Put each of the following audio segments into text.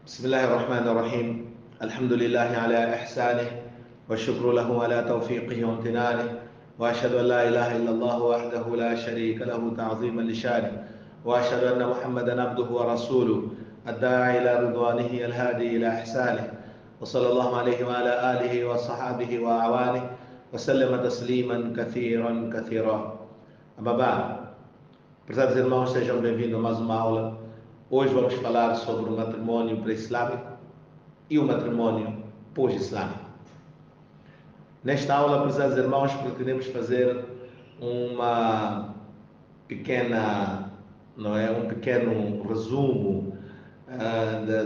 بسم الله الرحمن الرحيم. الحمد لله على إحسانه والشكر له على توفيقه وامتنانه، وأشهد أن لا إله إلا الله وحده لا شريك له تعظيما لشانه، وأشهد أن محمدا عبده ورسوله الداعي إلى رضوانه الهادي إلى إحسانه، وصلى الله عليه وعلى آله وصحابه وأعوانه وسلم تسليما كثيرا كثيرا. أما بعد, prezados irmãos, sejam bem-vindos a mais uma aula. Hoje vamos falar sobre o matrimônio pré-islâmico e o matrimônio pós-islâmico. Nesta aula, prezados irmãos, pretendemos fazer uma pequena, um pequeno resumo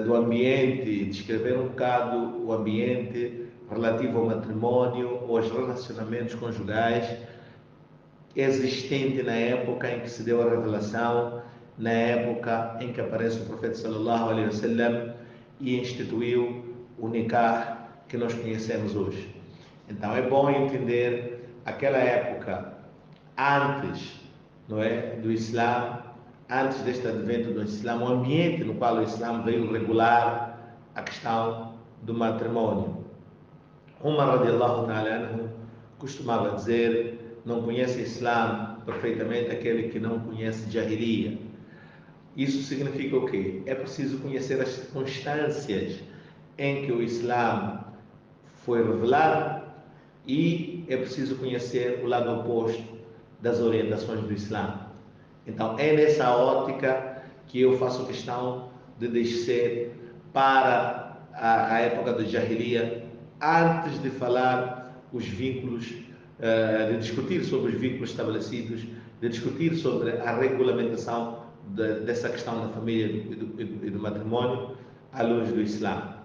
do ambiente, descrever um bocado o ambiente relativo ao matrimônio ou aos relacionamentos conjugais existente na época em que se deu a revelação, na época em que aparece o profeta sallallahu alaihi wasallam e instituiu o nikah que nós conhecemos hoje. Então é bom entender aquela época antes, do Islã, antes deste advento do Islã, o ambiente no qual o Islã veio regular a questão do matrimônio. Umar radiallahu ta'ala anhu costumava dizer: não conhece Islã perfeitamente aquele que não conhece Jahiliya. Isso significa o quê? É preciso conhecer as circunstâncias em que o Islã foi revelado e é preciso conhecer o lado oposto das orientações do Islã. Então é nessa ótica que eu faço questão de descer para a época do Jahiliya, antes de falar os vínculos, de discutir sobre os vínculos estabelecidos, de discutir sobre a regulamentação dessa questão da família e do matrimônio à luz do Islã.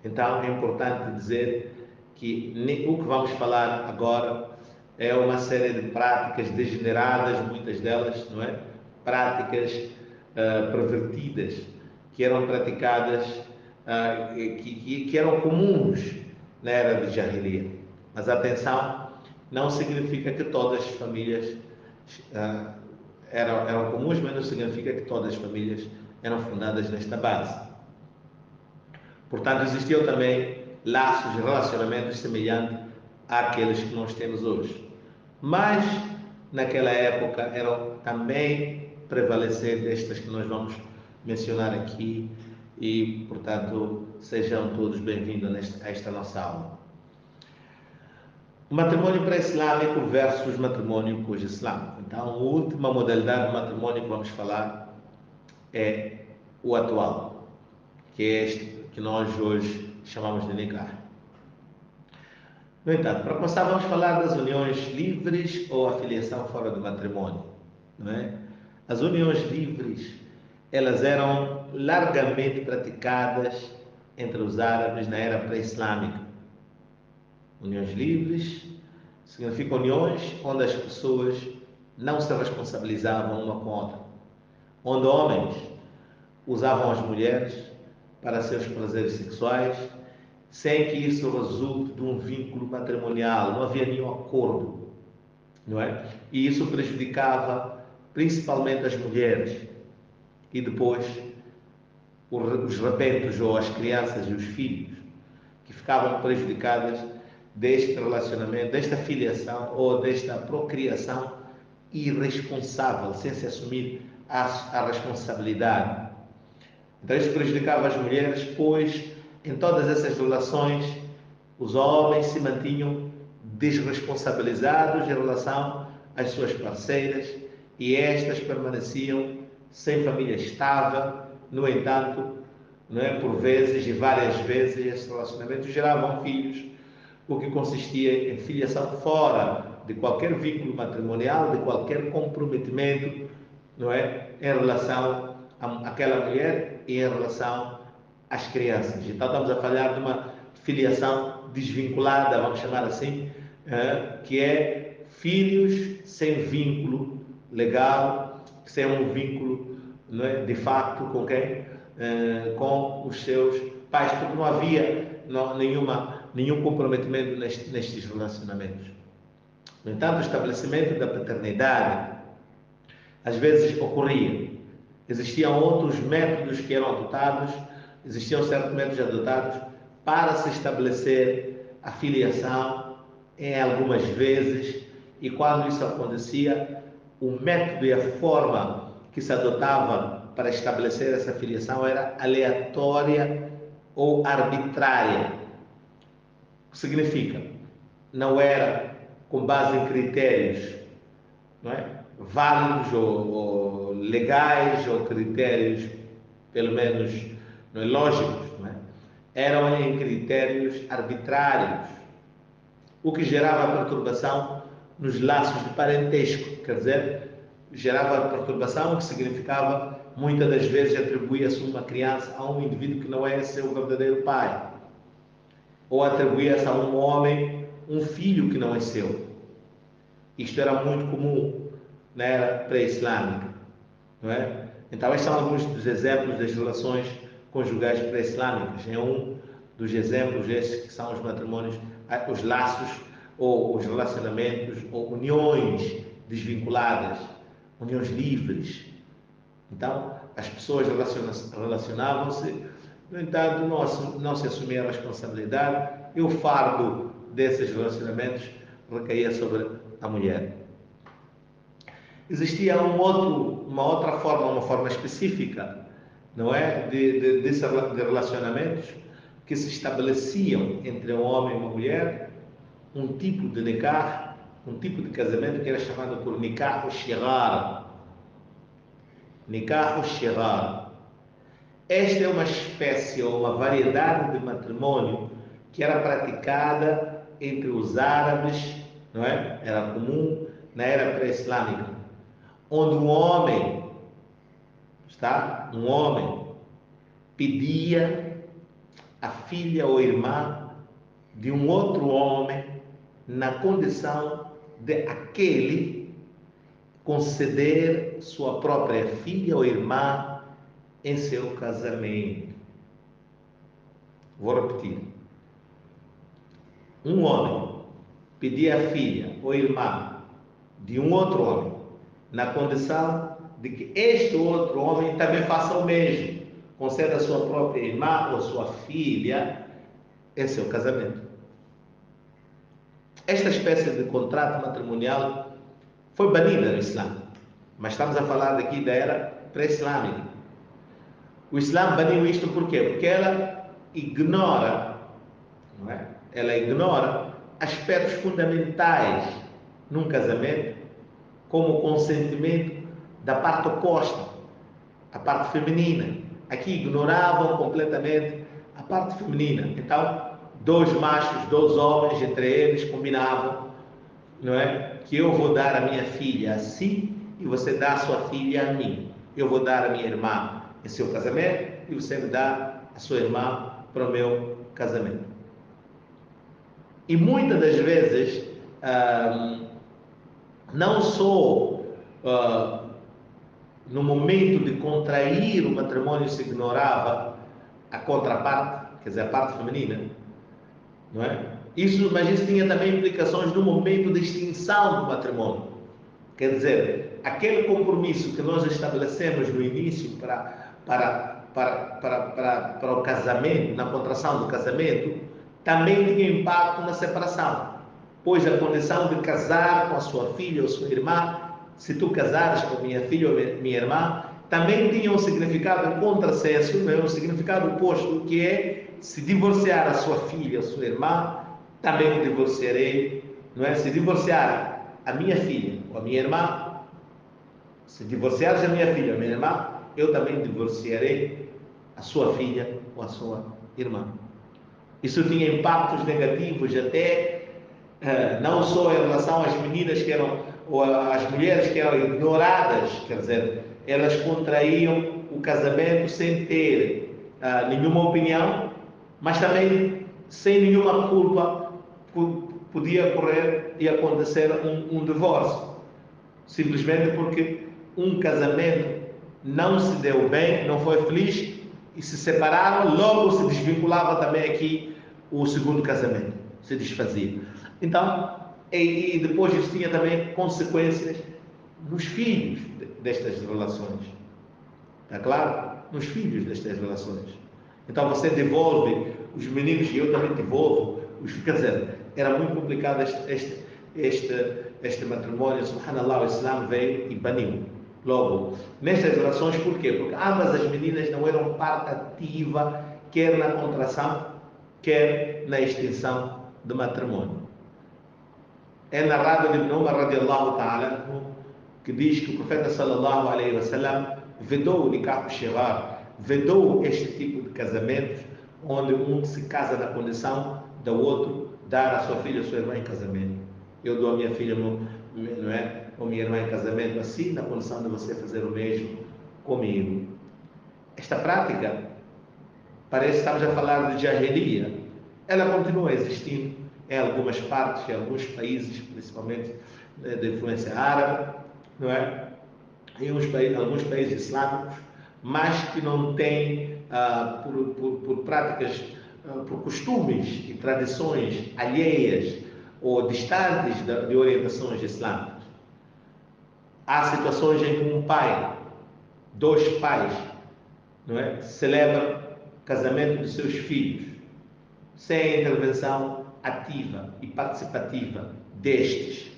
Então é importante dizer que o que vamos falar agora é uma série de práticas degeneradas, muitas delas, práticas pervertidas, que eram praticadas, que eram comuns na era de Jahiliya. Mas atenção, não significa que todas as famílias eram comuns, mas não significa que todas as famílias eram fundadas nesta base. Portanto, existiam também laços de relacionamentos semelhantes àqueles que nós temos hoje. Mas, naquela época, eram também prevalecer destas que nós vamos mencionar aqui e, portanto, sejam todos bem-vindos a esta nossa aula. O matrimônio pré-islâmico versus matrimônio pós-islâmico. Então, a última modalidade de matrimônio que vamos falar é o atual, que é este que nós hoje chamamos de nikah. No entanto, para começar, vamos falar das uniões livres ou a filiação fora do matrimônio. As uniões livres, elas eram largamente praticadas entre os árabes na era pré-islâmica. Uniões livres significam uniões onde as pessoas não se responsabilizavam uma com a outra, onde homens usavam as mulheres para seus prazeres sexuais, sem que isso resulte de um vínculo matrimonial, não havia nenhum acordo, E isso prejudicava principalmente as mulheres e depois os rebentos ou as crianças e os filhos, que ficavam prejudicadas deste relacionamento, desta filiação ou desta procriação irresponsável, sem se assumir a responsabilidade. Então isso prejudicava as mulheres, pois em todas essas relações os homens se mantinham desresponsabilizados em relação às suas parceiras e estas permaneciam sem família estável. No entanto, por vezes e várias vezes esses relacionamentos geravam filhos, o que consistia em filiação fora de qualquer vínculo matrimonial, de qualquer comprometimento, em relação àquela mulher e em relação às crianças. Então estamos a falar de uma filiação desvinculada, vamos chamar assim, que é filhos sem vínculo legal, sem um vínculo, de facto, com quem? Com os seus pais, porque não havia nenhum comprometimento nestes relacionamentos. No entanto, o estabelecimento da paternidade às vezes ocorria. Existiam outros métodos que eram adotados existiam certos métodos adotados para se estabelecer a filiação em algumas vezes, e quando isso acontecia, o método e a forma que se adotava para estabelecer essa filiação era aleatória ou arbitrária. O que significa? Não era com base em critérios, não é, válidos ou legais, ou critérios, pelo menos, não é, lógicos, não é? Eram em critérios arbitrários, o que gerava perturbação nos laços de parentesco, quer dizer, gerava perturbação, o que significava, muitas das vezes, atribuía-se uma criança a um indivíduo que não é seu verdadeiro pai, ou atribuía-se a um homem um filho que não é seu. Isto era muito comum na era pré-islâmica, não é? Então, estes são alguns dos exemplos das relações conjugais pré-islâmicas. É um dos exemplos estes que são os matrimônios, os laços ou os relacionamentos ou uniões desvinculadas, uniões livres. Então, as pessoas relacionavam-se, no entanto, não se assumia a responsabilidade e o fardo desses relacionamentos recaía sobre a mulher. Existia uma outra forma, uma forma específica, não é, de relacionamentos que se estabeleciam entre um homem e uma mulher, um tipo de nikah, um tipo de casamento que era chamado por nikah shigar. Nikah shigar. Esta é uma espécie ou uma variedade de matrimônio que era praticada entre os árabes, não é? Era comum na era pré-islâmica, onde um homem pedia a filha ou irmã de um outro homem na condição de aquele conceder sua própria filha ou irmã em seu casamento. Vou repetir. Um homem pedia a filha ou irmã de um outro homem na condição de que este outro homem também faça o mesmo, conceda a sua própria irmã ou sua filha em seu casamento. Esta espécie de contrato matrimonial foi banida no Islã, mas estamos a falar daqui da era pré-islâmica. O Islã baniu isto por quê? Porque ela ignora, não é? Ela ignora aspectos fundamentais num casamento, como o consentimento da parte oposta, a parte feminina. Aqui ignoravam completamente a parte feminina. Então, dois machos, dois homens, entre eles combinavam, não é, que eu vou dar a minha filha a si e você dá a sua filha a mim. Eu vou dar a minha irmã em seu casamento e você me dá a sua irmã para o meu casamento. E muitas das vezes, não só no momento de contrair o matrimônio se ignorava a contraparte, quer dizer, a parte feminina, não é? Mas isso tinha também implicações no momento de extinção do matrimônio. Quer dizer, aquele compromisso que nós estabelecemos no início para o casamento, na contração do casamento, também tinha impacto na separação, pois a condição de casar com a sua filha ou sua irmã, se tu casares com minha filha ou minha irmã, também tinha um significado em contrassenso, não é? Um significado oposto, que é, se divorciar a sua filha ou sua irmã, também me divorciarei, não é? Se divorciar a minha filha ou a minha irmã, se divorciares a minha filha ou a minha irmã, eu também divorciarei a sua filha ou a sua irmã. Isso tinha impactos negativos até, não só em relação às meninas que eram, ou às mulheres que eram ignoradas, quer dizer, elas contraíam o casamento sem ter nenhuma opinião, mas também sem nenhuma culpa podia ocorrer e acontecer um divórcio, simplesmente porque um casamento não se deu bem, não foi feliz e se separaram, logo se desvinculava também aqui o segundo casamento, se desfazia. Então, e depois isso tinha também consequências nos filhos destas relações. Está claro? Nos filhos destas relações. Então você devolve os meninos e eu também devolvo. Quer dizer, era muito complicado este matrimônio. Subhanallah, o Islã veio e baniu. Logo, nestas relações, por quê? Porque ambas as meninas não eram parte ativa, quer na contração, quer na extinção do matrimônio. É narrado de Ibn Umar radiallahu ta'ala, que diz que o profeta sallallahu alaihi wasallam vedou o nikah shigar, vedou este tipo de casamentos, onde um se casa na condição do outro dar a sua filha ou sua irmã em casamento. Eu dou a minha filha, não é, ou minha irmã em casamento, assim, na condição de você fazer o mesmo comigo. Esta prática, parece que estamos a falar de jahiliya, ela continua existindo em algumas partes, em alguns países, principalmente de influência árabe, não é? Em alguns países islâmicos, mas que não têm, por práticas, por costumes e tradições alheias ou distantes de orientações islâmicas. Há situações em que um pai, dois pais, não é, celebram o casamento dos seus filhos, sem a intervenção ativa e participativa destes.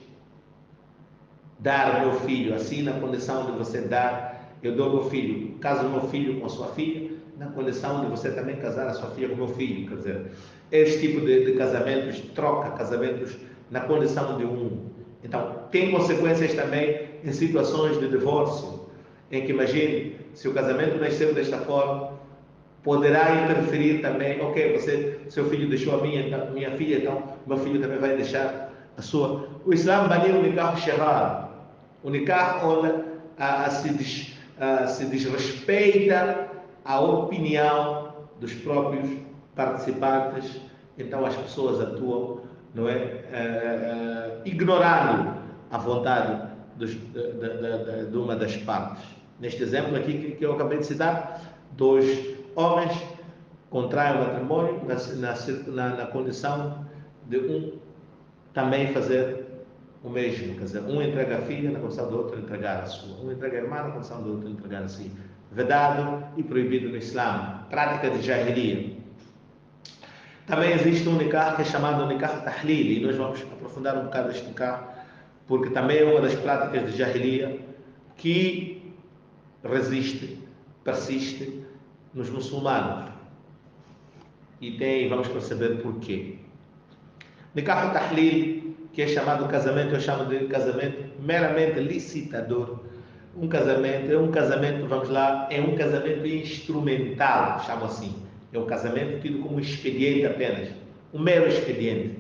Dar ao meu filho, assim, na condição de você dar, eu dou ao meu filho, caso o meu filho com a sua filha, na condição de você também casar a sua filha com o meu filho. Quer dizer, este tipo de casamentos, troca casamentos na condição de um. Então, tem consequências também em situações de divórcio, em que, imagine, se o casamento nasceu desta forma, poderá interferir também, ok, seu filho deixou a minha filha, então meu filho também vai deixar a sua. O Islã baniu o nikah shigar, o nikah onde se desrespeita a opinião dos próprios participantes, então as pessoas atuam, não é, ignorando a vontade de uma das partes. Neste exemplo aqui que eu acabei de citar, dois homens contraem o matrimônio na condição de um também fazer o mesmo, quer dizer, um entrega a filha na condição do outro entregar a sua, um entrega a irmã na condição do outro entregar a si. Vedado e proibido no Islã, prática de jahiliya. Também existe um nikah que é chamado nikah tahlil, e nós vamos aprofundar um bocado este nikah, porque também é uma das práticas de jahiliya que resiste, persiste nos muçulmanos. E vamos perceber porquê. Nikah tahlil, que é chamado casamento, eu chamo de casamento meramente licitador. É um casamento, vamos lá, é um casamento instrumental, chamo assim. É um casamento tido como expediente apenas, um mero expediente,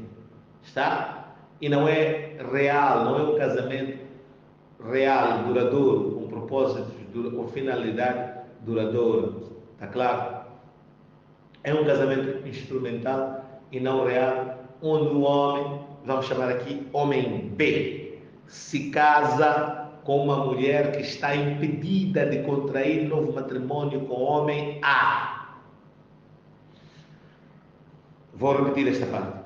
está? E não é real, não é um casamento real, duradouro, com propósitos, com finalidade duradoura, está claro? É um casamento instrumental e não real, onde o homem, vamos chamar aqui homem B, se casa com uma mulher que está impedida de contrair novo matrimônio com o homem A. Vou repetir esta parte.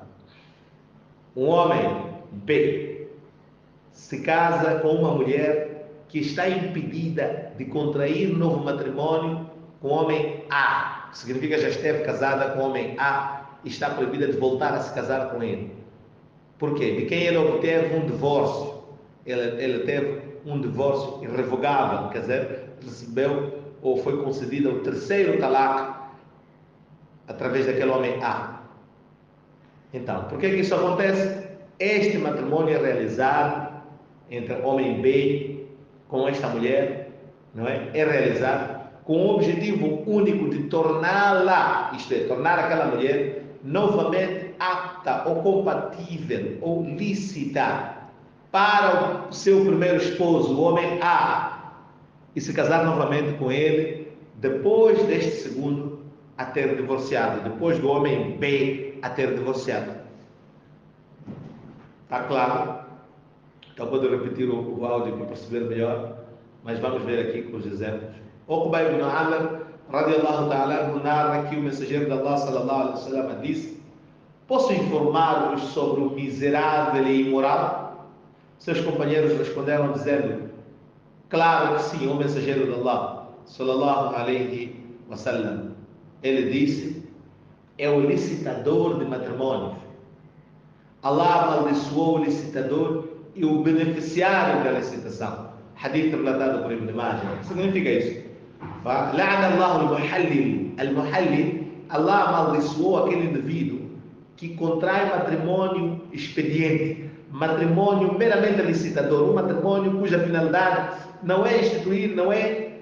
Um homem B se casa com uma mulher que está impedida de contrair novo matrimônio com o homem A. Significa que já esteve casada com o homem A e está proibida de voltar a se casar com ele. Por quê? De quem ele obteve um divórcio. Ele teve um divórcio irrevogável, quer dizer, recebeu ou foi concedido o terceiro talaq através daquele homem A. Então, por que isso acontece? Este matrimônio é realizado entre homem B com esta mulher, não é? É realizado com o objetivo único de torná-la, isto é, tornar aquela mulher novamente apta ou compatível ou lícita para o seu primeiro esposo, o homem A, e se casar novamente com ele depois deste segundo a ter divorciado, depois do homem B a ter divorciado. Está claro? Então pode repetir o áudio para perceber melhor, mas vamos ver aqui com os exemplos. Uqba ibn Amr, radiallahu ta'ala, narra que o mensageiro de Allah, sallallahu alaihi wasallam, disse: posso informar-vos sobre o miserável e imoral? Seus companheiros responderam dizendo: claro que sim, o mensageiro de Allah, sallallahu alaihi wasallam. Ele disse, é o licitador de matrimônios. Allah amaldiçoou o licitador e o beneficiário da licitação. Hadith relatado por Ibn Majah. O que significa isso? La'ana Allah al-muhallil. Al-muhallil, Allah amaldiçoou aquele indivíduo que contrai matrimônio expediente, matrimônio meramente licitador, um matrimônio cuja finalidade não é instituir, não é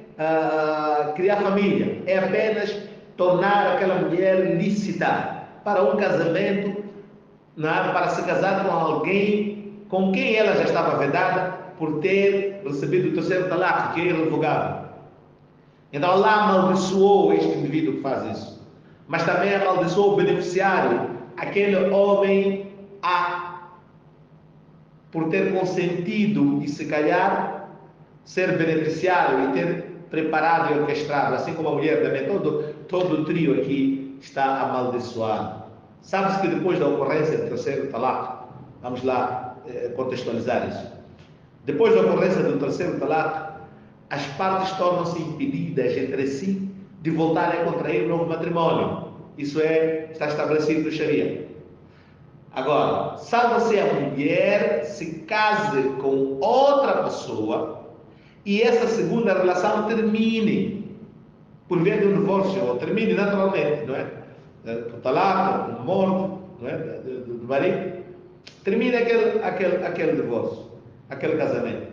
criar família, é apenas tornar aquela mulher lícita para um casamento, para se casar com alguém com quem ela já estava vedada por ter recebido o terceiro talaq, que é irrevogável. Então Allah amaldiçoou este indivíduo que faz isso, mas também amaldiçoou o beneficiário, aquele homem por ter consentido e se calhar ser beneficiário e ter preparado e orquestrado, assim como a mulher também, todo o trio aqui está amaldiçoado. Sabe-se que depois da ocorrência do terceiro talaq, vamos lá contextualizar isso. Depois da ocorrência do terceiro talaq, as partes tornam-se impedidas entre si de voltarem a contrair um novo matrimônio. Isso está estabelecido no Sharia. Agora, salva-se a mulher se case com outra pessoa e essa segunda relação termine por via de um divórcio, ou termine naturalmente, não é? Por talaq, por morte, não é? Do marido, termine aquele divórcio, aquele casamento.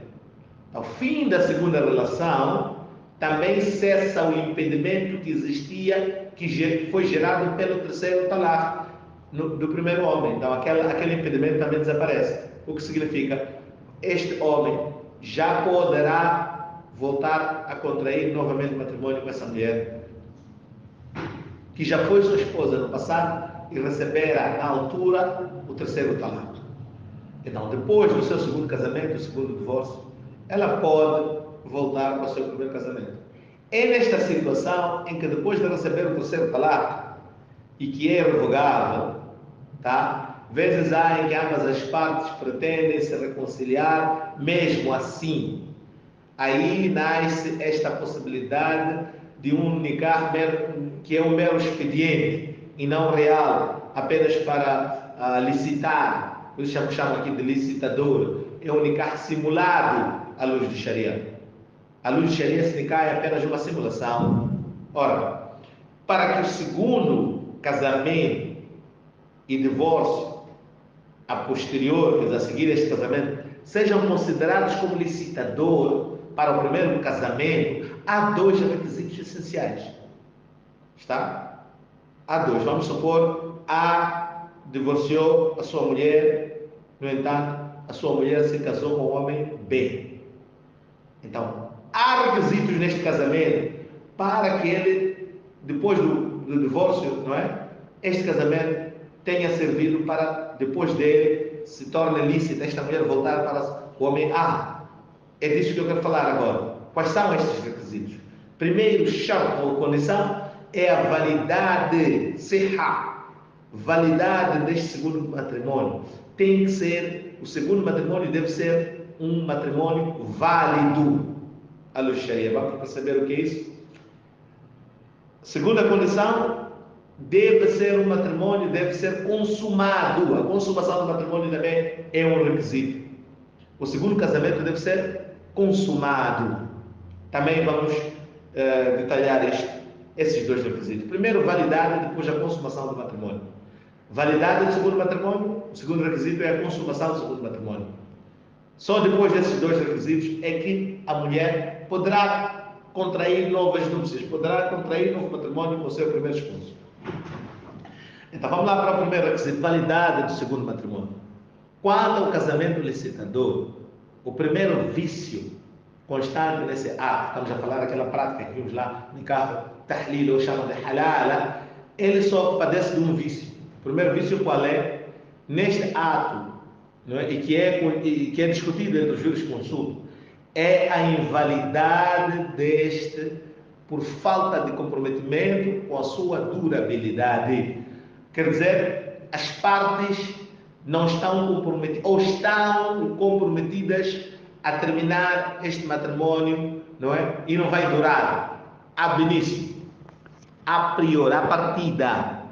Ao fim da segunda relação, também cessa o impedimento que existia, que foi gerado pelo terceiro talaq do primeiro homem. Então aquele impedimento também desaparece. O que significa? Este homem já poderá voltar a contrair novamente matrimônio com essa mulher que já foi sua esposa no passado e receberá na altura o terceiro talaq. Então, depois do seu segundo casamento, o segundo divórcio, ela pode voltar para o seu primeiro casamento. É nesta situação em que depois de receber o terceiro talaq e que é irrevogável, tá? Vezes há em que ambas as partes pretendem se reconciliar, mesmo assim. Aí nasce esta possibilidade de um nikah que é um mero expediente e não real, apenas para licitar. Por isso chamam aqui de licitador. É um nikah simulado à luz do Sharia. À luz do Sharia, esse nikah é apenas uma simulação. Ora, para que o segundo casamento e divórcio a posterior, a seguir este casamento, sejam considerados como licitador para o primeiro casamento, há dois requisitos essenciais. Está? Há dois. Vamos supor, A divorciou a sua mulher, no entanto, a sua mulher se casou com o homem B. Então, há requisitos neste casamento para que ele, depois do divórcio, não é? Este casamento tenha servido para, depois dele, se torne lícita esta mulher voltar para o homem A. É disso que eu quero falar agora. Quais são estes requisitos? Primeiro, shart ou condição é a validade, sihha, validade deste segundo matrimônio. Tem que ser, o segundo matrimônio deve ser um matrimônio válido à luz Sharia. Vamos perceber o que é isso? Segunda condição, deve ser um matrimônio, deve ser consumado. A consumação do matrimônio também é um requisito. O segundo casamento deve ser consumado. Também vamos detalhar esses dois requisitos. Primeiro, validade, depois a consumação do matrimônio. Validade do segundo matrimônio, o segundo requisito é a consumação do segundo matrimônio. Só depois desses dois requisitos é que a mulher poderá contrair novas núpcias, poderá contrair novo matrimônio com o seu primeiro esposo. Então vamos lá para o primeiro requisito, validade do segundo matrimônio. Quanto ao casamento licitador, o primeiro vício constante nesse ato, estamos a falar daquela prática que vimos lá, nikah tahlil, ou chamam de halala, ele só padece de um vício. O primeiro vício qual é? Neste ato, não é? e que é discutido entre os jurisconsultos, é a invalidade deste por falta de comprometimento com a sua durabilidade. Quer dizer, as partes não estão comprometidas, ou estão comprometidas a terminar este matrimônio, não é? E não vai durar ab início. a priori, a partida.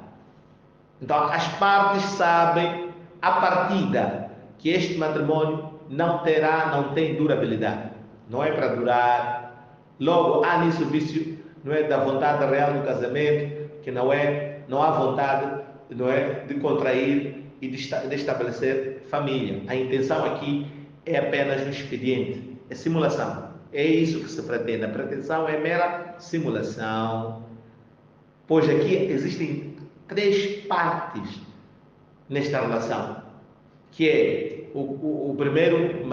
Então, as partes sabem a partida que este matrimônio não tem durabilidade. Não é para durar. Logo, há nisso o vício, não é, da vontade real do casamento, que não há vontade, não é, de contrair e de estabelecer família. A intenção aqui é apenas um expediente, é simulação. É isso que se pretende. A pretensão é mera simulação, pois aqui existem três partes nesta relação, que é o primeiro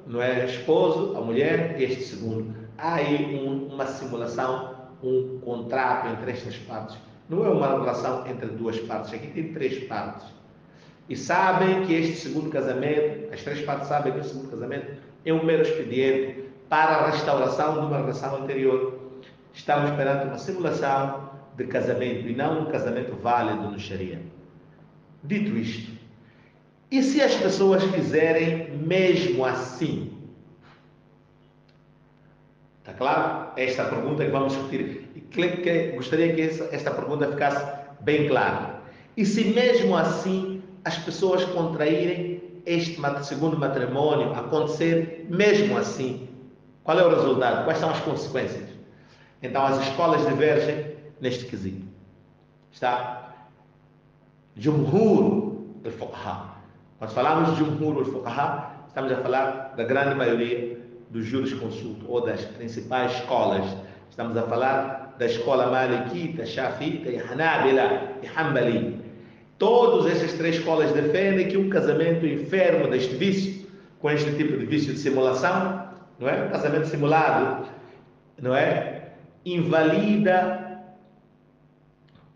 não é esposo, a mulher, este segundo. Há aí uma simulação, um contrato entre estas partes. Não é uma relação entre duas partes, aqui tem três partes. E sabem que este segundo casamento, as três partes sabem que o segundo casamento é um mero expediente para a restauração de uma relação anterior. Estamos perante uma simulação de casamento e não um casamento válido no Sharia. Dito isto, e se as pessoas fizerem mesmo assim? Está claro? Esta é a pergunta que vamos discutir. E gostaria que esta pergunta ficasse bem clara. E se mesmo assim as pessoas contraírem este segundo matrimônio, acontecer mesmo assim, qual é o resultado? Quais são as consequências? Então as escolas divergem neste quesito. Está Jumhur al-Fuqaha. Quando falamos de Jumhur al-Fuqaha, estamos a falar da grande maioria dos jurisconsultos ou das principais escolas. Estamos a falar da escola Malikita, Shafi'ita e Hanabila e Hanbali. Todas essas três escolas defendem que um casamento enfermo deste vício, com este tipo de vício de simulação, não é? Um casamento simulado, não é? Invalida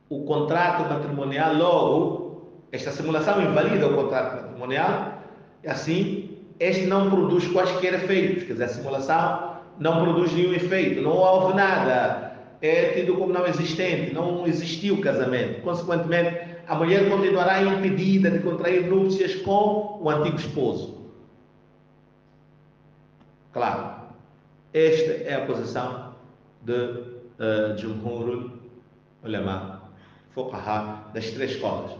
o contrato matrimonial. Logo, esta simulação invalida o contrato matrimonial, e assim, este não produz quaisquer efeitos, quer dizer, a simulação não produz nenhum efeito, não houve nada, é tido como não existente, não existiu o casamento. Consequentemente, a mulher continuará impedida de contrair núpcias com o antigo esposo. Claro, esta é a posição de Jumhur Ulama, Fuqaha, das três escolas.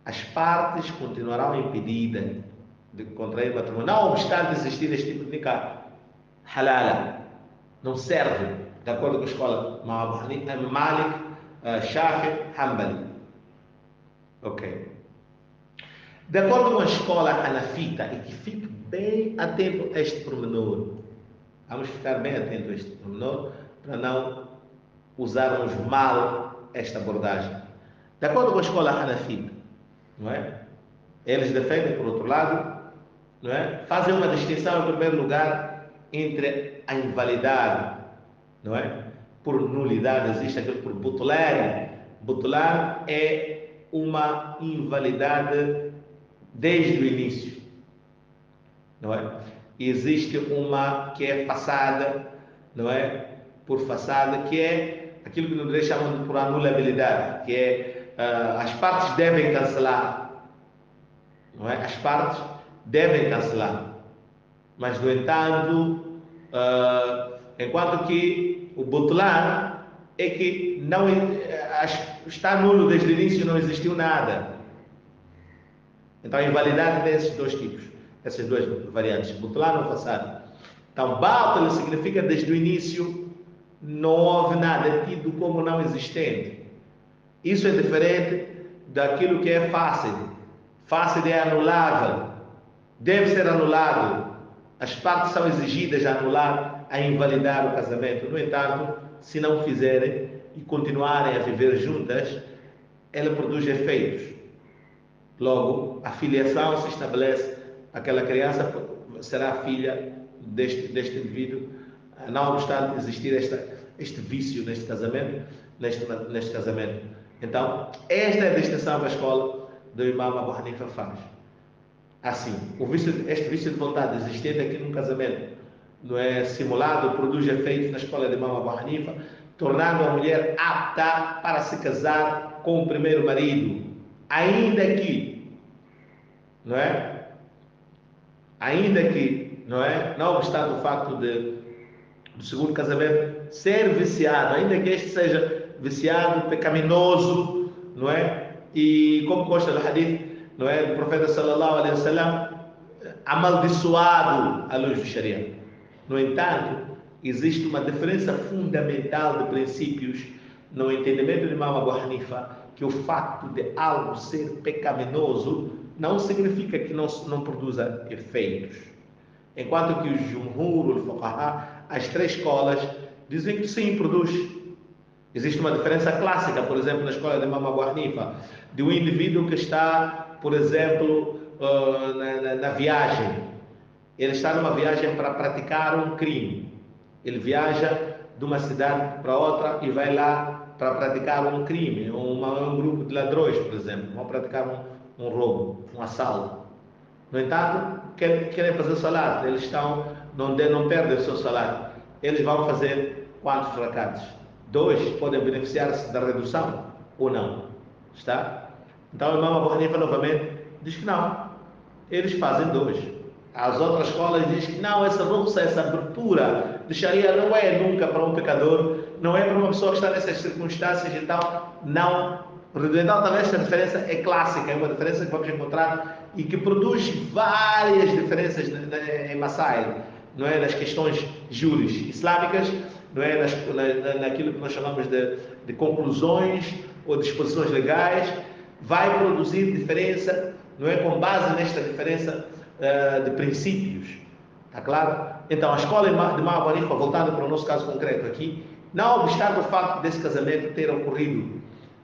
As partes continuarão impedidas de contrair matrimônio, não obstante existir este tipo de nikah. Halala, não serve, de acordo com a escola Malik, Shafi, Hanbali. Ok. De acordo com a escola Hanafita, e que fique bem atento a este pormenor, vamos ficar bem atentos a este pormenor para não usarmos mal esta abordagem. De acordo com a escola Hanafita, não é? Eles defendem, por outro lado, não é? Fazem uma distinção, em primeiro lugar, entre a invalidade, não é? Por nulidade, existe aquilo por butulan. Butulan é uma invalidade desde o início, não é? E existe uma que é façada, não é? Por façada, que é aquilo que no direito chamam de por anulabilidade, que é as partes devem cancelar, não é? As partes devem cancelar, mas no entanto, enquanto que o butulan é que não está nulo desde o início, não existiu nada. Então a invalidade tem esses dois tipos, essas duas variantes, butulan ou façada. Então batil significa desde o início não houve nada, é tido como não existente. Isso é diferente daquilo que é fácil. Fácil é anulável, deve ser anulado. As partes são exigidas a anular, a invalidar o casamento. No entanto, se não fizerem e continuarem a viver juntas, ela produz efeitos. Logo, a filiação se estabelece, aquela criança será filha deste indivíduo, não obstante existir este vício neste casamento, neste casamento. Então, esta é a distinção que a escola do Imam Abu Hanifa faz. Assim, este vício de vontade existente aqui num casamento não é simulado, produz efeitos na escola de Imam Abu Hanifa, tornando a mulher apta para se casar com o primeiro marido, ainda que, não é? Ainda que, não é? Não obstante o facto do segundo casamento ser viciado, ainda que este seja viciado, pecaminoso, não é? E como consta do hadith, não é? Do profeta sallallahu alaihi wasallam, amaldiçoado à luz do Sharia. No entanto, existe uma diferença fundamental de princípios no entendimento de Imam Abu Hanifa, que o facto de algo ser pecaminoso não significa que não produza efeitos. Enquanto que os Jumhur, o Fuqaha, as três escolas, dizem que sim, produz. Existe uma diferença clássica, por exemplo, na escola de Imam Abu Hanifa, de um indivíduo que está, por exemplo, na viagem. Ele está numa viagem para praticar um crime. Ele viaja de uma cidade para outra e vai lá para praticar um crime. Um grupo de ladrões, por exemplo, vão praticar um roubo, um assalto. No entanto, querem fazer salário. Eles não perdem o seu salário. Eles vão fazer quantos rakaats? 2 podem beneficiar-se da redução ou não? Está? Então, o Imam Abu Hanifa novamente diz que não. Eles fazem 2. As outras escolas dizem que não, essa rukhsa, essa abertura de Sharia não é nunca para um pecador, não é para uma pessoa que está nessas circunstâncias, então não. Então, talvez essa diferença é clássica, é uma diferença que vamos encontrar e que produz várias diferenças em Masail, não é? Nas questões júris islâmicas, não é? Naquilo que nós chamamos de conclusões ou disposições legais, vai produzir diferença, não é? Com base nesta diferença de princípios, está claro? Então, a escola de Imam Abu Hanifa, voltando para o nosso caso concreto aqui, não obstante o facto desse casamento ter ocorrido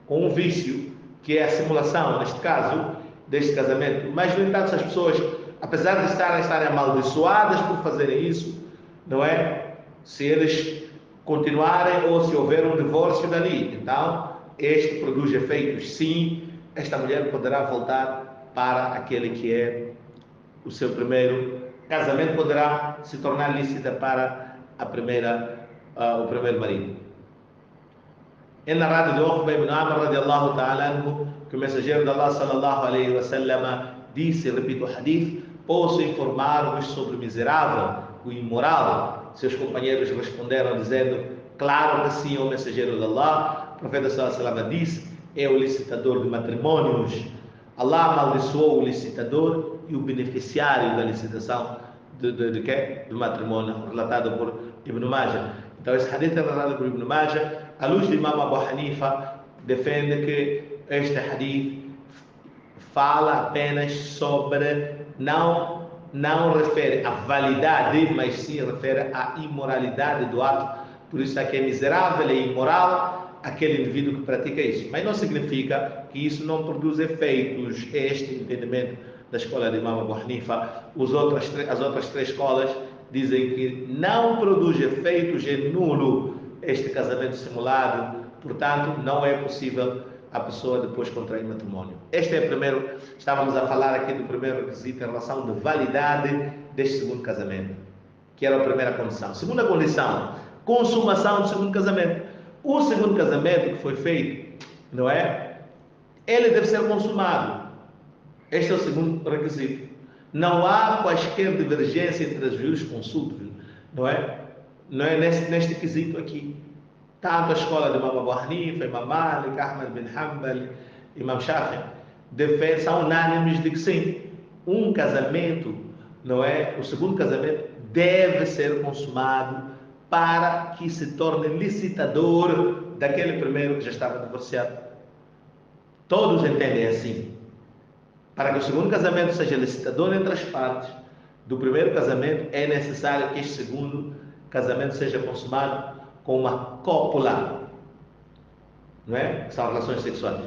com um vício, que é a simulação, neste caso, deste casamento, mas, no entanto, as pessoas, apesar de estarem amaldiçoadas por fazerem isso, não é? Se eles continuarem ou se houver um divórcio dali, então, este produz efeitos, sim, esta mulher poderá voltar para aquele que é o seu primeiro casamento, poderá se tornar lícita para o primeiro marido. É narrado de Uqba ibn Amr radiallahu ta'ala anhu, que o mensageiro de Allah sallallahu alaihi wa sallam disse, repito o hadith, posso informar-vos sobre o miserável, o imoral? Seus companheiros responderam dizendo, claro que sim, o mensageiro de Allah. O profeta sallallahu alaihi wa sallam disse, é o licitador de matrimônios. Allah amaldiçoou o licitador e o beneficiário da licitação do matrimônio, relatado por Ibn Majah. Então, esse hadith é relatado por Ibn Majah. A luz de Imam Abu Hanifa defende que este hadith fala apenas sobre, não refere à validade, mas sim refere à imoralidade do ato. Por isso é que é miserável e imoral aquele indivíduo que pratica isso. Mas não significa que isso não produz efeitos. Este entendimento da escola de Imam Abu Hanifa. As outras três escolas dizem que não produz efeitos, é nulo este casamento simulado, portanto, não é possível a pessoa depois contrair matrimônio. Este é o primeiro, estávamos a falar aqui do primeiro requisito em relação de validade deste segundo casamento, que era a primeira condição. Segunda condição, consumação do segundo casamento. O segundo casamento que foi feito, não é? Ele deve ser consumado. Este é o segundo requisito. Não há quaisquer divergência entre as jurisconsultas, não é? Não é neste quesito aqui. Tanto a escola de Imam Abu Hanifa, Imam Malik, Ahmad bin Hanbal, Imam Shafi'i, são unânimes de que sim, um casamento, não é? O segundo casamento deve ser consumado para que se torne licitador daquele primeiro que já estava divorciado. Todos entendem assim. Para que o segundo casamento seja licitador entre as partes do primeiro casamento, é necessário que este segundo casamento seja consumado com uma cópula, não é? São relações sexuais,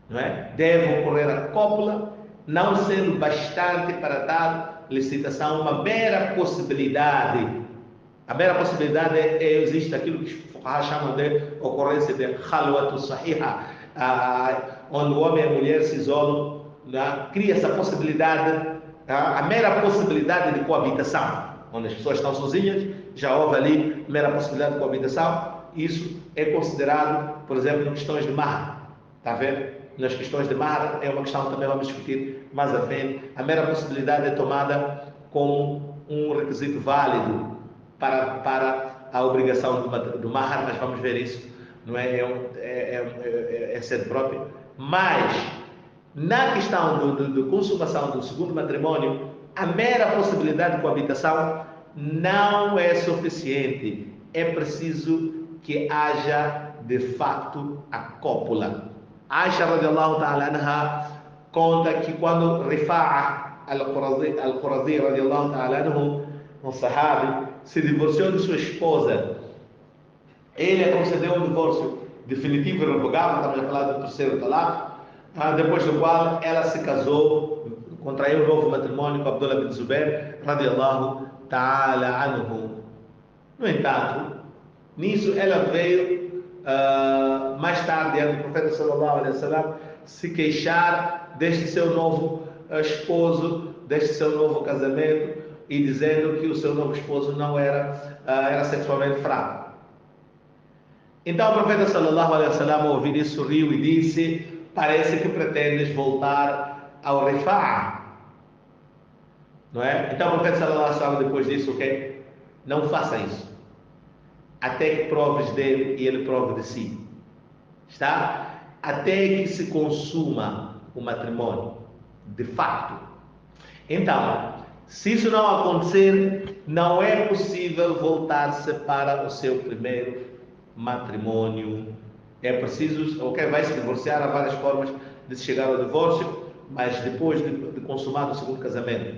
não é? Deve ocorrer a cópula, não sendo bastante para dar licitação, uma mera possibilidade. A mera possibilidade existe aquilo que os fuqaha chamam de ocorrência de khalwatu sahiha, onde o homem e a mulher se isolam, cria essa possibilidade, a mera possibilidade de coabitação, onde as pessoas estão sozinhas, já houve ali mera possibilidade de coabitação. Isso é considerado, por exemplo, em questões de mahar. Está a ver? Nas questões de mahar é uma questão que também vamos discutir mais à frente. A mera possibilidade é tomada como um requisito válido para a obrigação do mahar, mas vamos ver isso, não é? É sede própria. Mas, na questão de consumação do segundo matrimônio, a mera possibilidade de coabitação não é suficiente. É preciso que haja, de facto, a cópula. Aisha radiallahu ta'ala anha conta que quando Rifa'a al-Qurazi radiallahu ta'ala anhu, um sahabi, se divorciou de sua esposa, ele a concedeu um divórcio definitivo e revogável, estamos a falar do terceiro talaq, depois do qual ela se casou, contraiu um novo matrimônio com Abdullah bin Zubair radiallahu ta'ala anhu. No entanto, nisso ela veio mais tarde, diante do profeta sallallahu alaihi wasallam, se queixar deste seu novo esposo, deste seu novo casamento, e dizendo que o seu novo esposo não era sexualmente fraco. Então o profeta sallallahu alaihi wasallam, ao ouvir isso, sorriu e disse: parece que pretendes voltar ao Rifa'a, não é? Então o profeta sallallahu alaihi wasallam depois disse o quê? Não faça isso, até que proves dele e ele prove de si. Está? Até que se consuma o matrimônio, de facto. Então, se isso não acontecer, não é possível voltar-se para o seu primeiro matrimônio. É preciso, vai se divorciar, há várias formas de se chegar ao divórcio, mas depois de consumado o segundo casamento.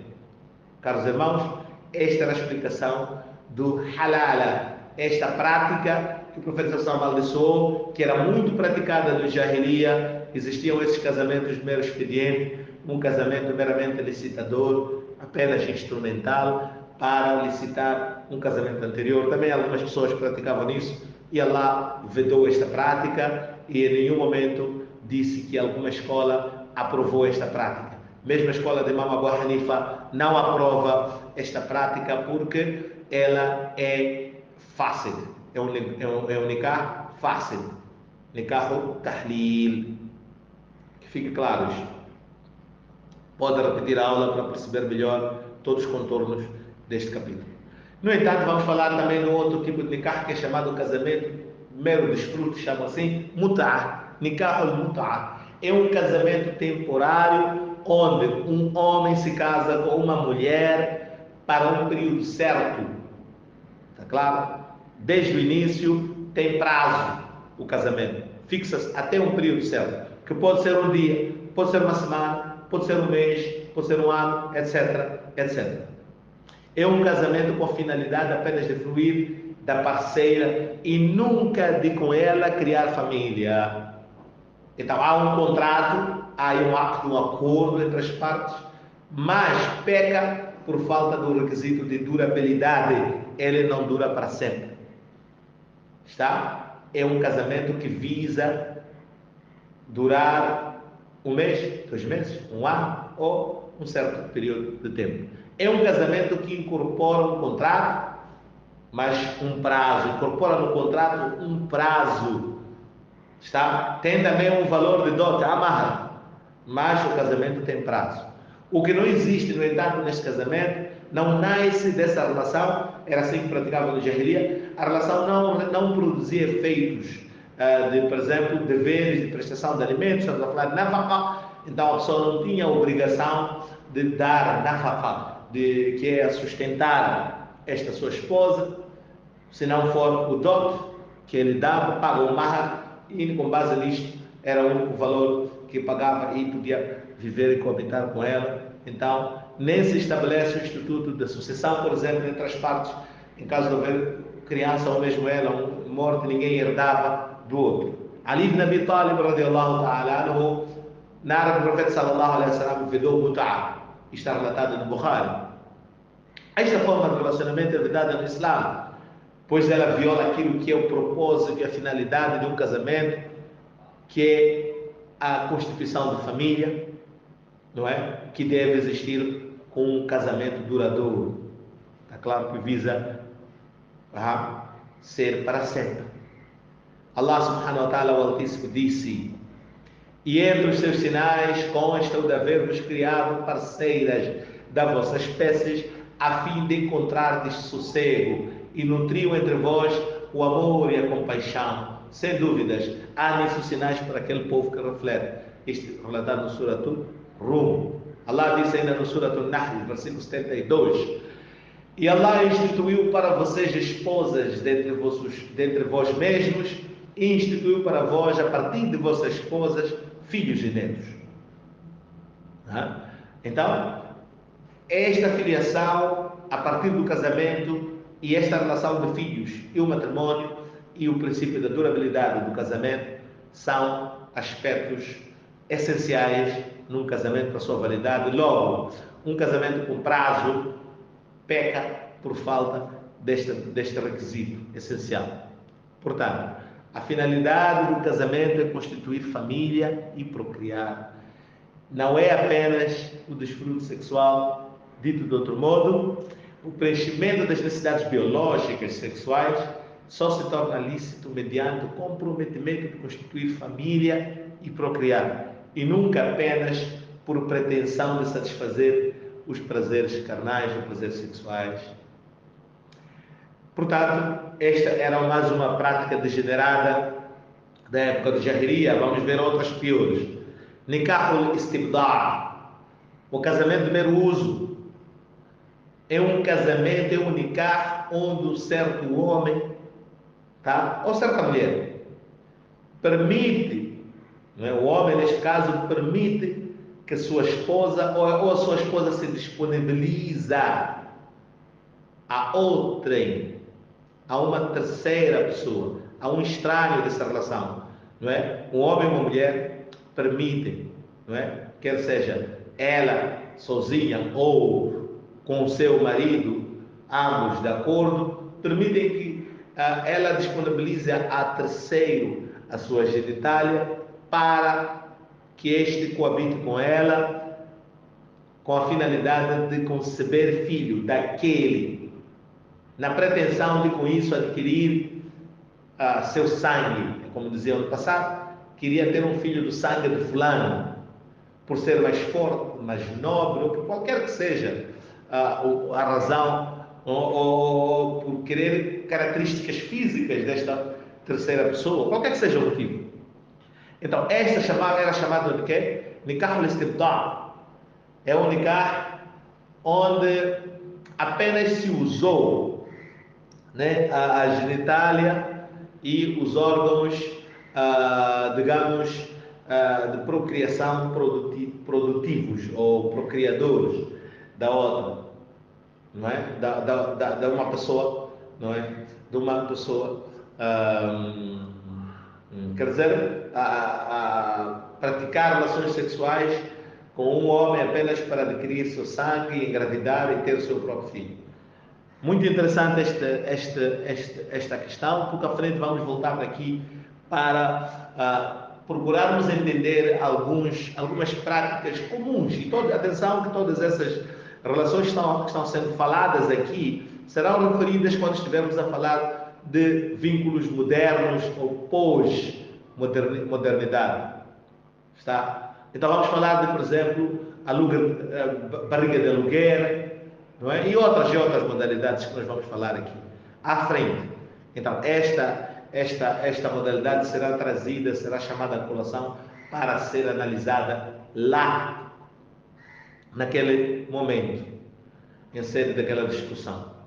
Caros irmãos, esta era a explicação do halala, esta prática que o profeta sallallahu amaldiçoou, que era muito praticada no Jahiliya. Existiam esses casamentos mero expediente, um casamento meramente licitador, apenas instrumental para licitar um casamento anterior. Também algumas pessoas praticavam isso e Allah vedou esta prática e em nenhum momento disse que alguma escola aprovou esta prática. Mesmo a escola de Imam Abu Hanifa não aprova esta prática porque ela é fácil. É um nikah fácil. Nikah tahlil. Que fique claro isto. Pode repetir a aula para perceber melhor todos os contornos deste capítulo. No entanto, vamos falar também de outro tipo de nikah que é chamado casamento mero desfrute, chama assim, mut'a. Nikah al-mut'a. É um casamento temporário onde um homem se casa com uma mulher para um período certo. Está claro? Desde o início tem prazo o casamento. Fixa-se até um período certo, que pode ser um dia, pode ser uma semana, pode ser um mês, pode ser um ano, etc, etc. É um casamento com finalidade apenas de fruir da parceira e nunca de com ela criar família. Então há um contrato, há um acto, um acordo entre as partes, mas peca por falta do requisito de durabilidade. Ele não dura para sempre. Está? É um casamento que visa durar um mês, 2 meses, um ano ou um certo período de tempo. É um casamento que incorpora um contrato, mas um prazo. Incorpora no contrato um prazo. Está? Tem também um valor de dote, amarra, mas o casamento tem prazo. O que não existe, no entanto, neste casamento, não nasce dessa relação, era assim que praticava no Jahiliya, a relação não produzia efeitos por exemplo, deveres de prestação de alimentos, estamos a falar de nafaqa, então a pessoa não tinha a obrigação de dar nafaqa, que é sustentar esta sua esposa, se não for o dote que ele dava, paga o mahar, e com base nisto era o único valor que pagava e podia viver e coabitar com ela. Então, nem se estabelece o instituto de sucessão, por exemplo, entre as partes, em caso de haver criança ou mesmo ela, morte, ninguém herdava do outro. Ali ibn Abi Talib, radiallahu ta'ala anhu, na área do profeta sallallahu alaihi wasallam, vedou mut'a. Está relatado no Bukhari. Esta forma de relacionamento é vedada no Islã, pois ela viola aquilo que é o propósito e a finalidade de um casamento, que é a constituição de família, não é? Que deve existir com um casamento duradouro. Está claro que visa ser para sempre. Allah subhanahu wa ta'ala, o Altíssimo, disse: e entre os seus sinais consta o de haver-vos criado parceiras da vossa espécie a fim de encontrardes sossego, e nutriu entre vós o amor e a compaixão. Sem dúvidas, há nesses sinais para aquele povo que reflete. Isto relatado no Surat Rum. Allah diz ainda no Surat Nahl, versículo 72. E Allah instituiu para vocês esposas dentre vós mesmos, e instituiu para vós, a partir de vossas esposas, filhos e netos. Então, esta filiação, a partir do casamento, e esta relação de filhos e o matrimônio, e o princípio da durabilidade do casamento, são aspectos essenciais num casamento para a sua validade. Logo, um casamento com prazo peca por falta deste requisito essencial. Portanto, a finalidade do casamento é constituir família e procriar. Não é apenas o desfrute sexual, dito de outro modo, o preenchimento das necessidades biológicas sexuais só se torna lícito mediante o comprometimento de constituir família e procriar, e nunca apenas por pretensão de satisfazer os prazeres carnais ou prazeres sexuais. Portanto, esta era mais uma prática degenerada da época do Jahiliya. Vamos ver outras piores. Nikahul Istibda', o casamento de mero uso. É um casamento, é um nikah onde um certo homem, ou certa mulher, permite, não é? O homem, neste caso, permite que a sua esposa, ou a sua esposa se disponibiliza a outrem, a uma terceira pessoa, a um estranho dessa relação, não é? Um homem e uma mulher permitem, não é? Quer seja ela sozinha ou com o seu marido, ambos de acordo, permitem que ela disponibilize a terceiro a sua genitália para que este coabite com ela com a finalidade de conceber filho daquele, na pretensão de com isso adquirir seu sangue. Como dizia no passado, queria ter um filho do sangue de fulano, por ser mais forte, mais nobre, ou por qualquer que seja a razão, ou por querer características físicas desta terceira pessoa, qualquer que seja o motivo. Então, esta era chamada de quê? Nikah al-istibda'. É um nikah onde apenas se usou, né, a genitália e os órgãos, digamos, de procriação produtivos ou procriadores da outra, não é? Da uma pessoa, não é? De uma pessoa, quer dizer, praticar relações sexuais com um homem apenas para adquirir seu sangue, engravidar e ter o seu próprio filho. Muito interessante esta questão, porque à frente vamos voltar aqui para procurarmos entender algumas práticas comuns. E atenção que todas essas relações que estão sendo faladas aqui serão referidas quando estivermos a falar de vínculos modernos ou pós-modernidade. Está? Então vamos falar de, por exemplo, barriga de aluguer, não é? E outras modalidades que nós vamos falar aqui à frente. Então esta modalidade será chamada a colação para ser analisada lá, naquele momento, em sede daquela discussão.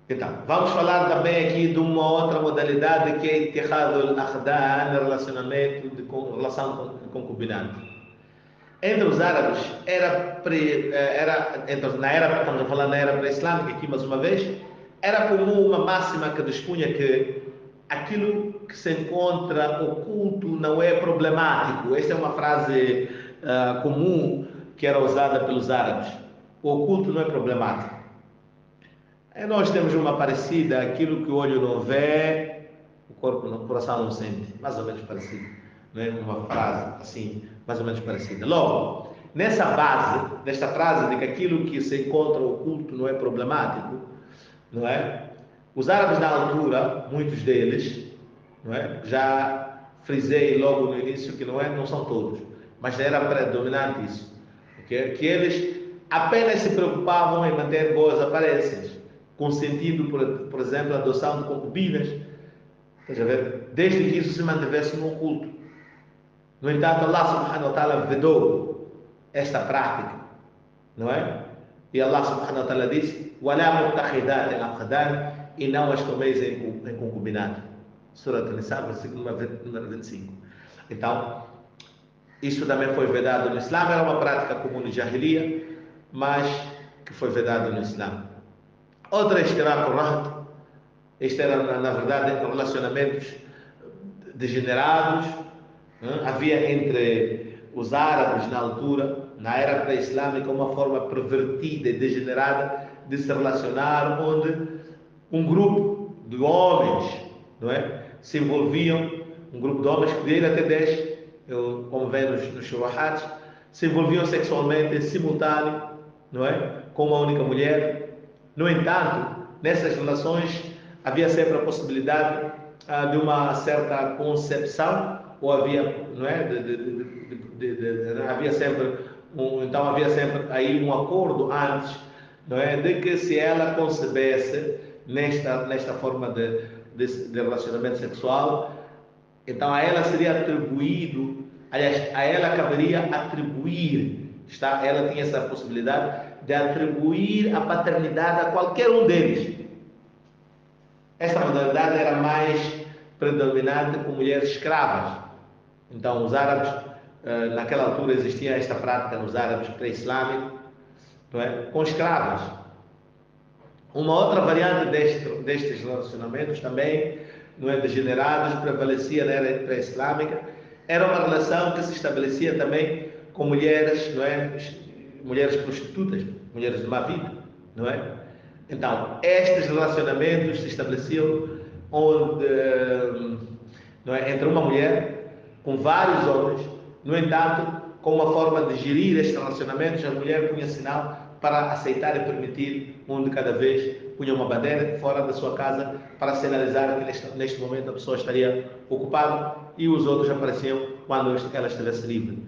Então, vamos falar também aqui de uma outra modalidade que é Ittihad al-Akhdan, relação com concubinato. Entre os árabes, estamos a falar na era pré-islâmica aqui mais uma vez, era comum uma máxima que dispunha que aquilo que se encontra oculto não é problemático. Esta é uma frase comum que era usada pelos árabes. O oculto não é problemático. Nós temos uma parecida, aquilo que o olho não vê, o coração não sente, mais ou menos parecido, não é? Uma frase assim, mais ou menos parecida. Logo, nessa base desta frase de que aquilo que se encontra oculto não é problemático, não é? Os árabes na altura, muitos deles, não é? Já frisei logo no início que não são todos, mas era predominante isso, que eles apenas se preocupavam em manter boas aparências, consentindo, por exemplo, a adoção de concubinas, estás a ver? Desde que isso se mantivesse no oculto. No entanto, Allah subhanahu wa ta'ala vedou esta prática, não é? E Allah subhanahu wa ta'ala disse: وَلَا مُتَّخِذَاتِ الْأَخْدَانِ, e não as tomeis em concubinato. Surah An-Nisa, versículo número 25. Então, isso também foi vedado no Islã. Era uma prática comum no Jahiliya, mas que foi vedado no Islã. Outra ishtiraku rahat. Isto era, na verdade, relacionamentos degenerados. Havia entre os árabes na altura, na era pré-islâmica, uma forma pervertida e degenerada de se relacionar, onde um grupo de homens, não é, se envolviam, um grupo de homens que podia ir até 10, como vem nos shurahats, se envolviam sexualmente em simultâneo, não é, com uma única mulher. No entanto, nessas relações havia sempre a possibilidade de uma certa concepção, ou havia, não é, havia sempre então havia sempre aí um acordo antes, não é, de que se ela concebesse nesta forma de relacionamento sexual, então a ela seria atribuído, aliás, a ela caberia atribuir, ela tinha essa possibilidade de atribuir a paternidade a qualquer um deles. Esta modalidade era mais predominante com mulheres escravas. Então, os árabes, naquela altura existia esta prática nos árabes pré-islâmicos, não é? Com escravas. Uma outra variante destes relacionamentos também, não é, degenerados, prevalecia na era pré-islâmica, era uma relação que se estabelecia também com mulheres, não é, mulheres prostitutas, mulheres de má vida, não é? Então, estes relacionamentos se estabeleciam onde, não é, entre uma mulher com vários homens. No entanto, com uma forma de gerir estes relacionamentos, a mulher punha sinal para aceitar e permitir um de cada vez, punha uma bandeira fora da sua casa para sinalizar que neste momento a pessoa estaria ocupada, e os outros apareciam quando ela estivesse livre.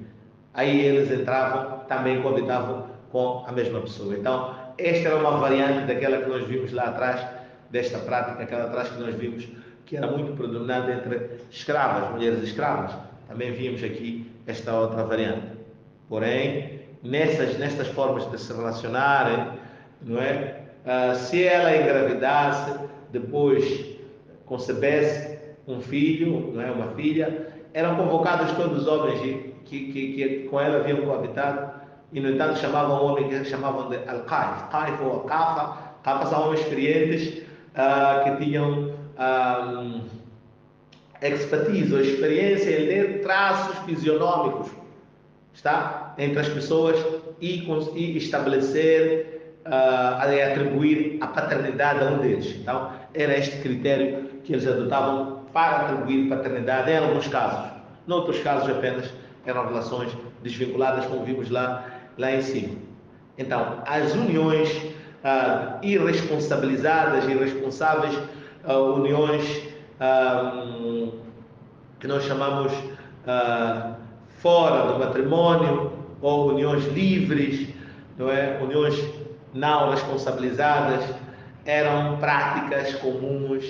Aí eles entravam, também coabitavam com a mesma pessoa. Então, esta era uma variante daquela que nós vimos lá atrás, desta prática, aquela atrás que nós vimos, que era muito predominante entre escravas, mulheres escravas. Também vimos aqui esta outra variante. Porém, nestas formas de se relacionarem, não é? Se ela engravidasse, depois concebesse um filho, não é, uma filha, eram convocados todos os homens que com ela haviam coabitado, e no entanto chamavam o homem que chamavam de al-qaif, qaif ou al-qafa. Qafa são homens experientes que tinham expertise ou experiência em ler traços fisionômicos, está, entre as pessoas, e estabelecer, atribuir a paternidade a um deles. Então, era este critério que eles adotavam para atribuir paternidade em alguns casos. Noutros casos apenas eram relações desvinculadas, como vimos lá em cima. Então, as uniões irresponsáveis, uniões que nós chamamos fora do matrimônio, ou uniões livres, não é? Uniões não responsabilizadas, eram práticas comuns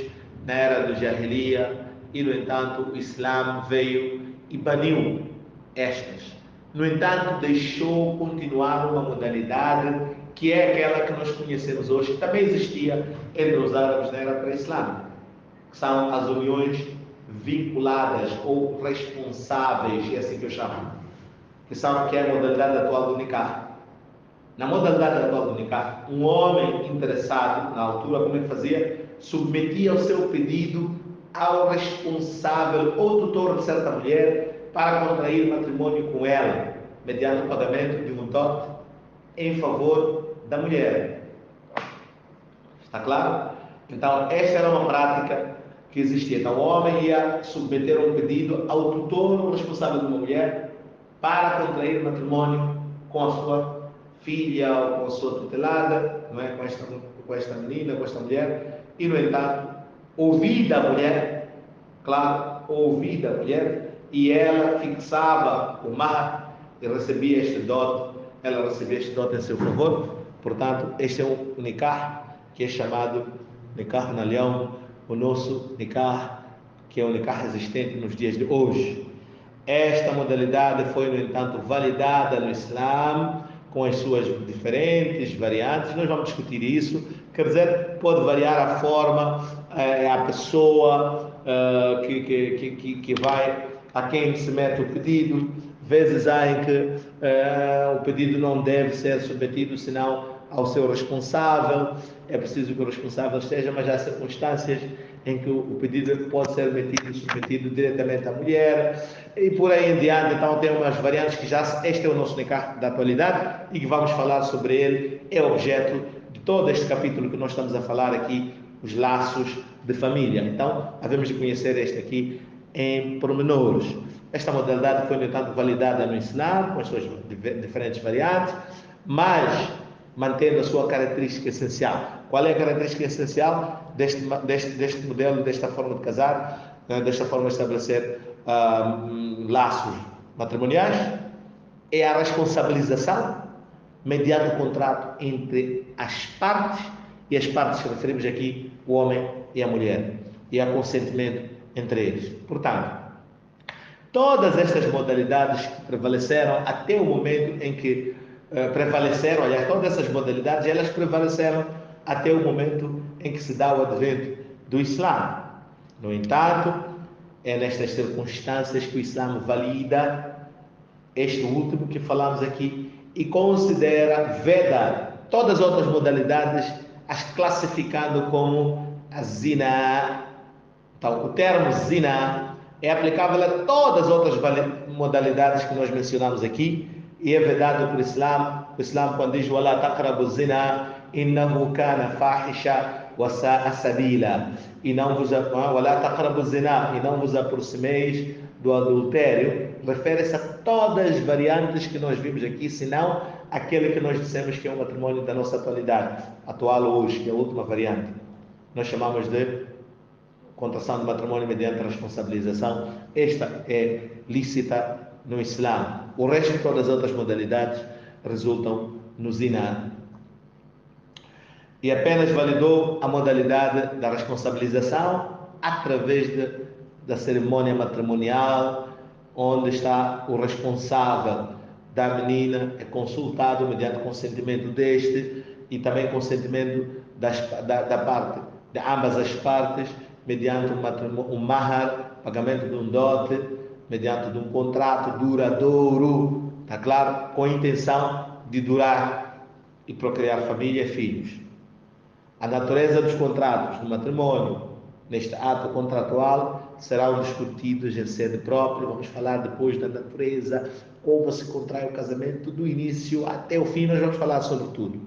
na era do Jahiliya, e no entanto o Islã veio e baniu estas. No entanto, deixou continuar uma modalidade que é aquela que nós conhecemos hoje, que também existia entre os árabes na era pré-islâmica, que são as uniões vinculadas ou responsáveis, é assim que eu chamo, que é a modalidade atual do nikah. Na modalidade atual do nikah, um homem interessado, na altura, como ele fazia? Submetia o seu pedido ao responsável ou tutor de certa mulher para contrair matrimônio com ela, mediante o pagamento de um dote em favor da mulher. Está claro? Então, esta era uma prática que existia. Então, o homem ia submeter um pedido ao tutor ou responsável de uma mulher para contrair matrimônio com a sua filha ou com a sua tutelada, não é? com esta menina, com esta mulher, e, no entanto, ouvida a mulher, claro, ouvida a mulher, e ela fixava o mar e recebia este dote ela receber este dote em seu favor. Portanto, este é um nikah que é chamado nikah na Leão, o nosso nikah, que é o nikah existente nos dias de hoje. Esta modalidade foi, no entanto, validada no Islã com as suas diferentes variantes. Nós vamos discutir isso. Quer dizer, pode variar a forma, a pessoa que vai, a quem se mete o pedido. Vezes há em que o pedido não deve ser submetido senão ao seu responsável. É preciso que o responsável esteja, mas há circunstâncias em que o pedido pode ser submetido diretamente à mulher, e por aí em diante. Então tem umas variantes que já, este é o nosso nikah da atualidade e que vamos falar sobre ele, é objeto de todo este capítulo que nós estamos a falar aqui, os laços de família. Então, havemos de conhecer este aqui em pormenores. Esta modalidade foi, no entanto, validada no Islã, com as suas diferentes variantes, mas mantendo a sua característica essencial. Qual é a característica essencial deste modelo, desta forma de casar, desta forma de estabelecer laços matrimoniais? É a responsabilização mediante o contrato entre as partes, e as partes que referimos aqui, o homem e a mulher, e há consentimento entre eles. Portanto, todas estas modalidades que prevaleceram até o momento em que aliás, todas essas modalidades, elas prevaleceram até o momento em que se dá o advento do Islã. No entanto, é nestas circunstâncias que o Islã valida este último que falamos aqui e considera, veda todas as outras modalidades, as classificando como a zina. Então, o termo zina é aplicável a todas as outras modalidades que nós mencionamos aqui, e é vedado por Islã. O Islã, quando diz "Wala taqrabu zina, innahu kana fahisha wa sa'a sabila", e não vos "Wala taqrabu zina", e não vos aproximeis do adultério, refere-se a todas as variantes que nós vimos aqui, senão aquele que nós dissemos que é um matrimônio da nossa atualidade, atual hoje, que é a última variante. Nós chamamos de contração de matrimônio mediante responsabilização. Esta é lícita no Islã. O resto de todas as outras modalidades resultam no zina. E apenas validou a modalidade da responsabilização através da cerimônia matrimonial, onde está o responsável da menina, é consultado mediante consentimento deste e também consentimento da parte de ambas as partes, mediante um mahar, pagamento de um dote, mediante de um contrato duradouro, está claro? Com a intenção de durar e procriar família e filhos. A natureza dos contratos do matrimônio, neste ato contratual, serão discutidos em sede própria. Vamos falar depois da natureza, como se contrai o casamento, do início até o fim. Nós vamos falar sobre tudo.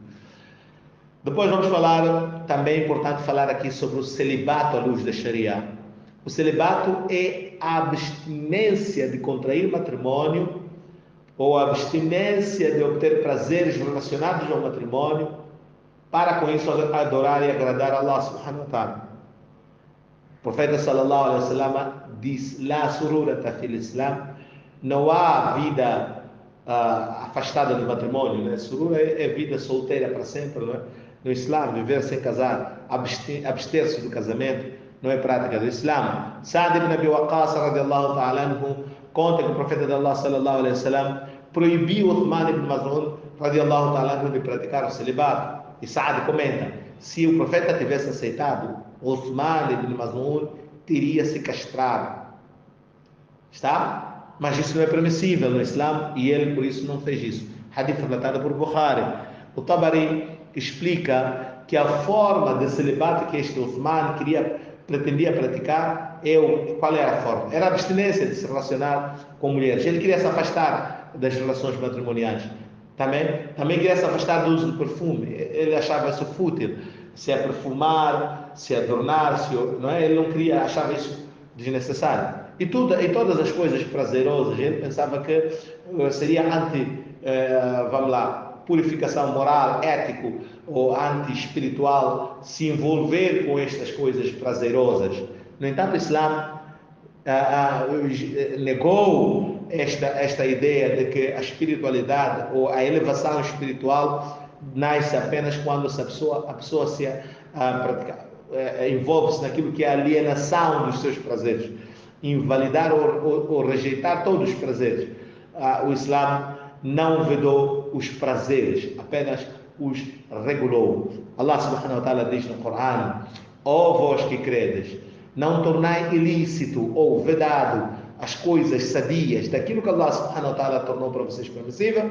Depois vamos falar, também é importante falar aqui sobre o celibato à luz da Sharia. O celibato é a abstinência de contrair matrimônio ou a abstinência de obter prazeres relacionados ao matrimônio, para com isso adorar e agradar a Allah subhanahu wa ta'ala. O profeta sallallahu alaihi wasallam diz: "La sururata fil Islam", não há vida afastada do matrimônio, né? Surura é vida solteira para sempre, né? No Islã, viver sem casar, abster-se do casamento, não é prática do Islã. Sa'd ibn Abi Waqqas radiyallahu ta'ala anhu conta que o profeta de Allah sallallahu alaihi wasallam proibiu Uthman ibn Maz'un radiyallahu ta'ala anhu de praticar o celibato. E Sa'd comenta: se o profeta tivesse aceitado, Uthman ibn Maz'un teria se castrado. Está? Mas isso não é permissível no Islã e ele por isso não fez isso. Hadith relatado por Bukhari. O Tabari explica que a forma de celibato que este Uthman pretendia praticar, qual era a forma? Era a abstinência de se relacionar com mulheres. Ele queria se afastar das relações matrimoniais. Também queria se afastar do uso de perfume. Ele achava isso fútil. Se a perfumar, se adornar, não é? Ele não queria, achava isso desnecessário. E todas as coisas prazerosas, ele pensava que seria purificação moral, ético ou anti-espiritual se envolver com estas coisas prazerosas. No entanto, o Islã negou esta ideia de que a espiritualidade ou a elevação espiritual nasce apenas quando a pessoa se envolve-se naquilo que é a alienação dos seus prazeres, invalidar ou rejeitar todos os prazeres. O Islã não vedou os prazeres, apenas os regulou. Allah subhanahu wa ta'ala diz no Corão: ó vós que credes, não tornai ilícito ou vedado as coisas sadias daquilo que Allah subhanahu wa ta'ala tornou para vocês permissível,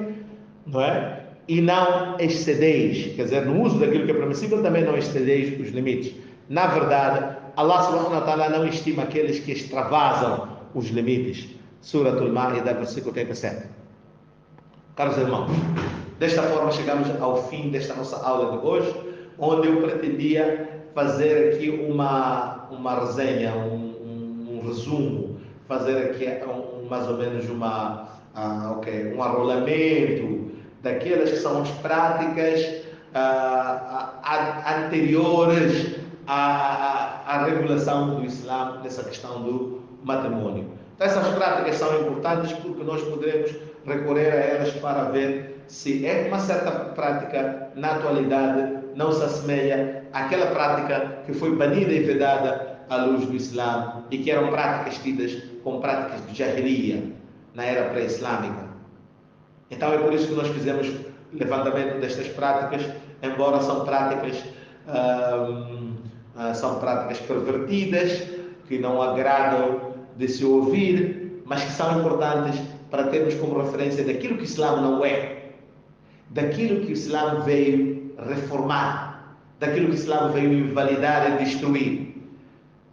não é? E não excedeis, quer dizer, no uso daquilo que é permissível também não excedeis os limites. Na verdade, Allah subhanahu wa ta'ala não estima aqueles que extravasam os limites. Suratul Ma'idah, versículo 87. Caros irmãos, desta forma chegamos ao fim desta nossa aula de hoje, onde eu pretendia fazer aqui uma resenha, um resumo, fazer aqui mais ou menos um arrolamento daquelas que são as práticas anteriores à regulação do Islã nessa questão do matrimônio. Então, essas práticas são importantes porque nós poderemos recorrer a elas para ver se é uma certa prática na atualidade não se assemelha àquela prática que foi banida e vedada à luz do Islã e que eram práticas tidas como práticas de jahiliya na era pré-islâmica. Então é por isso que nós fizemos levantamento destas práticas, embora são práticas pervertidas, que não agradam de se ouvir, mas que são importantes para termos como referência daquilo que o Islã não é, daquilo que o Islã veio reformar, daquilo que o Islã veio invalidar e destruir,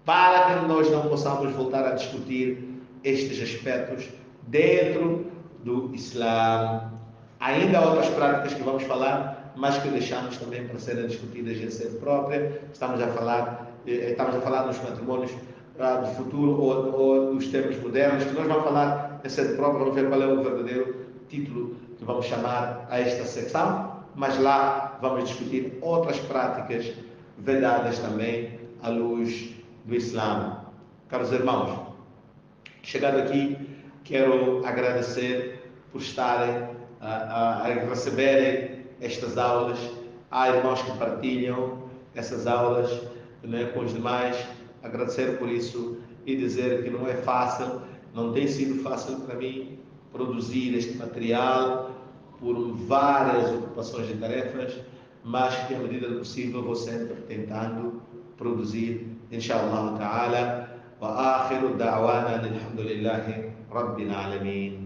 para que nós não possamos voltar a discutir estes aspectos dentro do Islã. Ainda há outras práticas que vamos falar, mas que deixamos também para serem discutidas em sede própria. Estamos a falar nos matrimônios do futuro ou dos tempos modernos, que nós vamos falar em sede própria, vamos ver qual é o verdadeiro título que vamos chamar a esta secção, mas lá vamos discutir outras práticas vedadas também à luz do Islã. Caros irmãos, chegado aqui, quero agradecer por estarem a receberem estas aulas. Há irmãos que partilham essas aulas, né, com os demais. Agradecer por isso e dizer que não é fácil, não tem sido fácil para mim produzir este material por várias ocupações e tarefas, mas que à medida do possível vou sempre tentando produzir, inshallah ta'ala. Wa akhiru da'wana alhamdulillahi rabbil alamin.